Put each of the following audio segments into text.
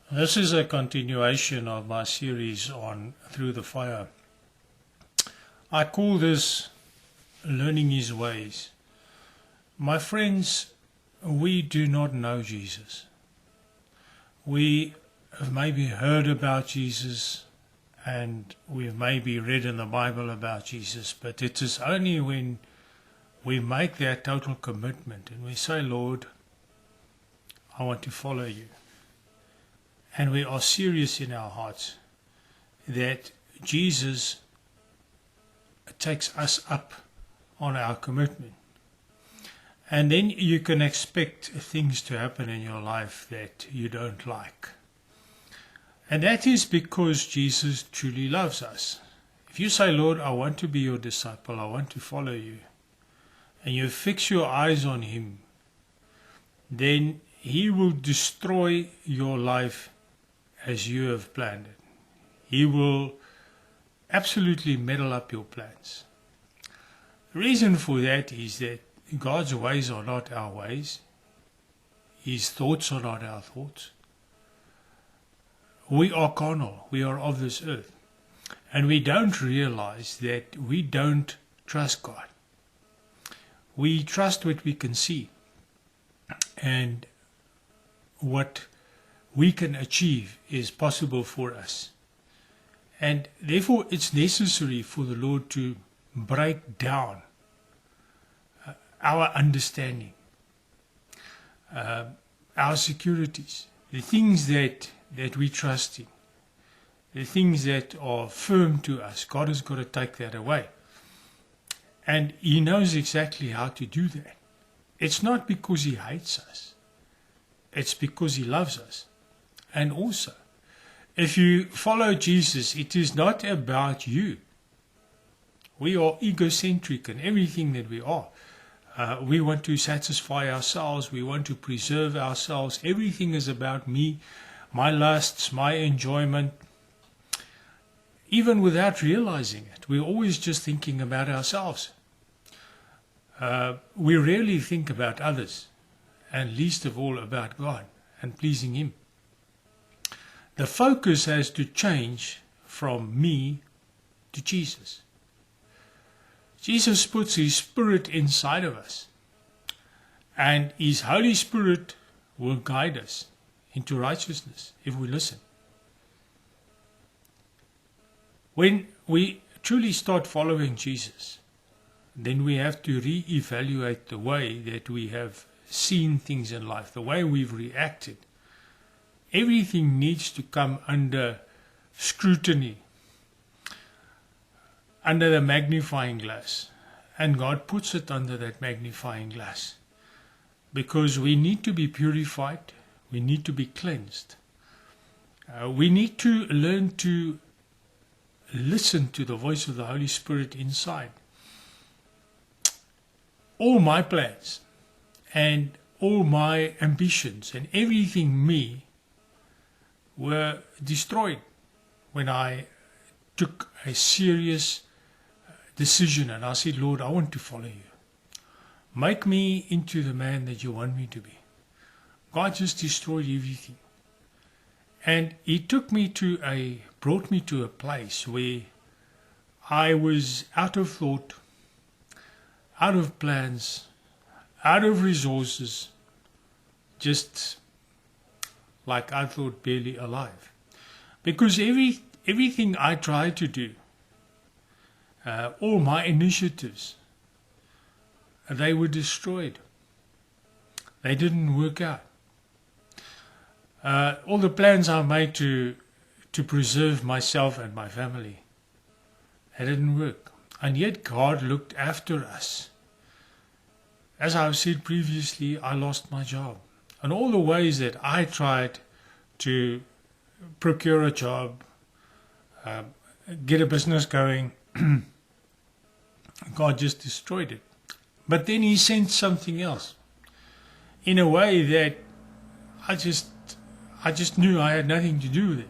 This is a continuation of my series on Through the Fire. I call this Learning His Ways. My friends, we do not know Jesus. We have maybe heard about Jesus and we've maybe read in the Bible about Jesus, but it is only when we make that total commitment and we say, Lord, I want to follow you. And we are serious in our hearts that Jesus takes us up on our commitment. And then you can expect things to happen in your life that you don't like. And that is because Jesus truly loves us. If you say, Lord, I want to be your disciple, I want to follow you, and you fix your eyes on him, then he will destroy your life as you have planned it. He will absolutely muddle up your plans. The reason for that is that God's ways are not our ways. His thoughts are not our thoughts. We are carnal. We are of this earth. And we don't realize that we don't trust God. We trust what we can see and what we can achieve is possible for us. And therefore it's necessary for the Lord to break down our understanding, our securities, the things that we trust in, the things that are firm to us. God has got to take that away. And he knows exactly how to do that. It's not because he hates us. It's because he loves us. And also, if you follow Jesus, it is not about you. We are egocentric in everything that we are. We want to satisfy ourselves. We want to preserve ourselves. Everything is about me, my lusts, my enjoyment. Even without realizing it, we're always just thinking about ourselves. We rarely think about others, and least of all about God and pleasing him. The focus has to change from me to Jesus. Jesus puts his Spirit inside of us, and his Holy Spirit will guide us into righteousness if we listen. When we truly start following Jesus, then we have to re-evaluate the way that we have seen things in life, the way we've reacted. Everything needs to come under scrutiny, under the magnifying glass. And God puts it under that magnifying glass. Because we need to be purified, we need to be cleansed. We need to learn to listen to the voice of the Holy Spirit inside. All my plans and all my ambitions and everything me were destroyed when I took a serious decision and I said, Lord, I want to follow you. Make me into the man that you want me to be. God just destroyed everything. And he brought me to a place where I was out of thought, out of plans, out of resources, just like I thought barely alive. Because everything I tried to do, all my initiatives, they were destroyed. They didn't work out. All the plans I made to preserve myself and my family, they didn't work. And yet God looked after us. As I've said previously, I lost my job. And all the ways that I tried to procure a job, get a business going, God just destroyed it. But then he sent something else in a way that I just knew I had nothing to do with it.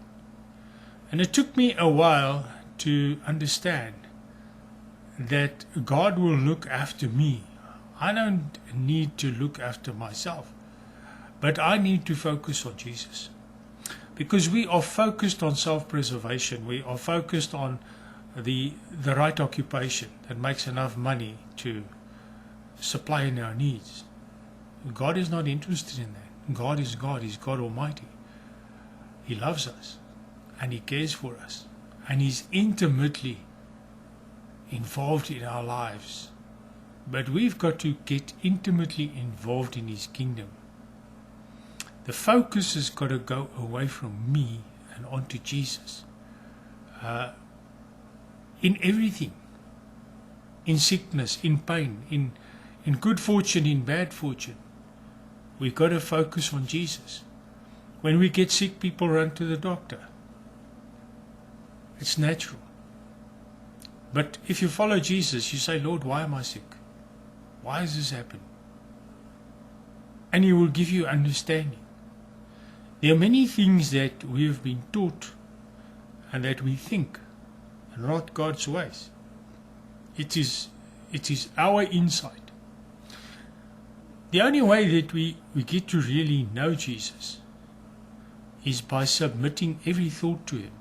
And it took me a while to understand that God will look after me. I don't need to look after myself, but I need to focus on Jesus. Because we are focused on self-preservation. We are focused on the right occupation that makes enough money to supply in our needs. God is not interested in that. God is God. He's God Almighty. He loves us and He cares for us and He's intimately involved in our lives. But we've got to get intimately involved in His kingdom. The focus has got to go away from me and onto Jesus. In everything. In sickness, in pain, in good fortune, in bad fortune. We've got to focus on Jesus. When we get sick, people run to the doctor. It's natural. But if you follow Jesus, you say, Lord, why am I sick? Why has this happened? And He will give you understanding. There are many things that we have been taught and that we think are not God's ways. It is our insight. The only way that we get to really know Jesus is by submitting every thought to Him,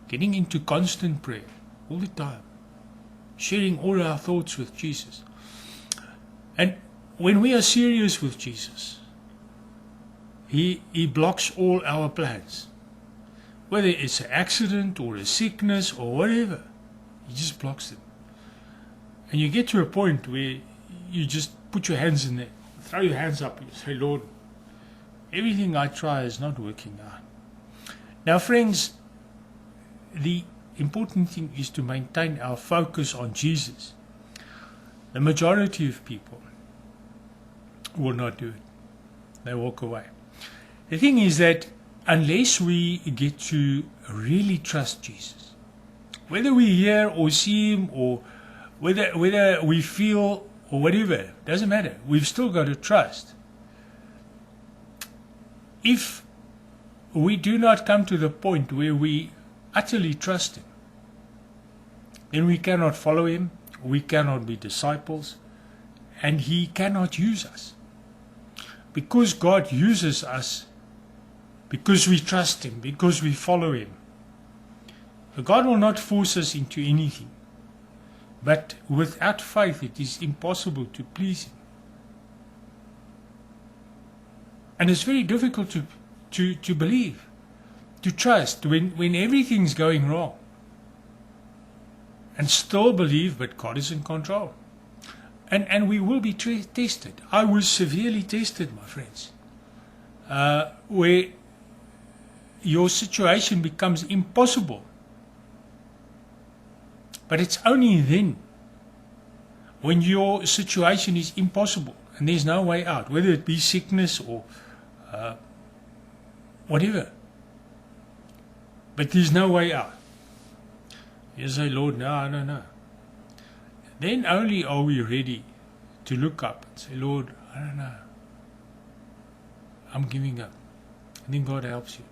getting into constant prayer all the time, sharing all our thoughts with Jesus. And when we are serious with Jesus, He blocks all our plans. Whether it's an accident or a sickness or whatever, He just blocks them. And you get to a point where you just put your hands in there, throw your hands up and you say, Lord, everything I try is not working out. Now friends, the important thing is to maintain our focus on Jesus. The majority of people will not do it. They walk away. The thing is that unless we get to really trust Jesus, whether we hear or see Him or whether we feel or whatever, doesn't matter. We've still got to trust. If we do not come to the point where we utterly trust Him, then we cannot follow Him, we cannot be disciples, and He cannot use us. Because God uses us, because we trust Him, because we follow Him. God will not force us into anything. But without faith, it is impossible to please Him. And it's very difficult to believe, to trust when everything's going wrong. And still believe, but God is in control. And we will be tested. I was severely tested, my friends. Where your situation becomes impossible. But it's only then, when your situation is impossible and there's no way out, whether it be sickness or whatever. But there's no way out. You say, Lord, no. Then only are we ready to look up and say, Lord, I don't know. I'm giving up. And then God helps you.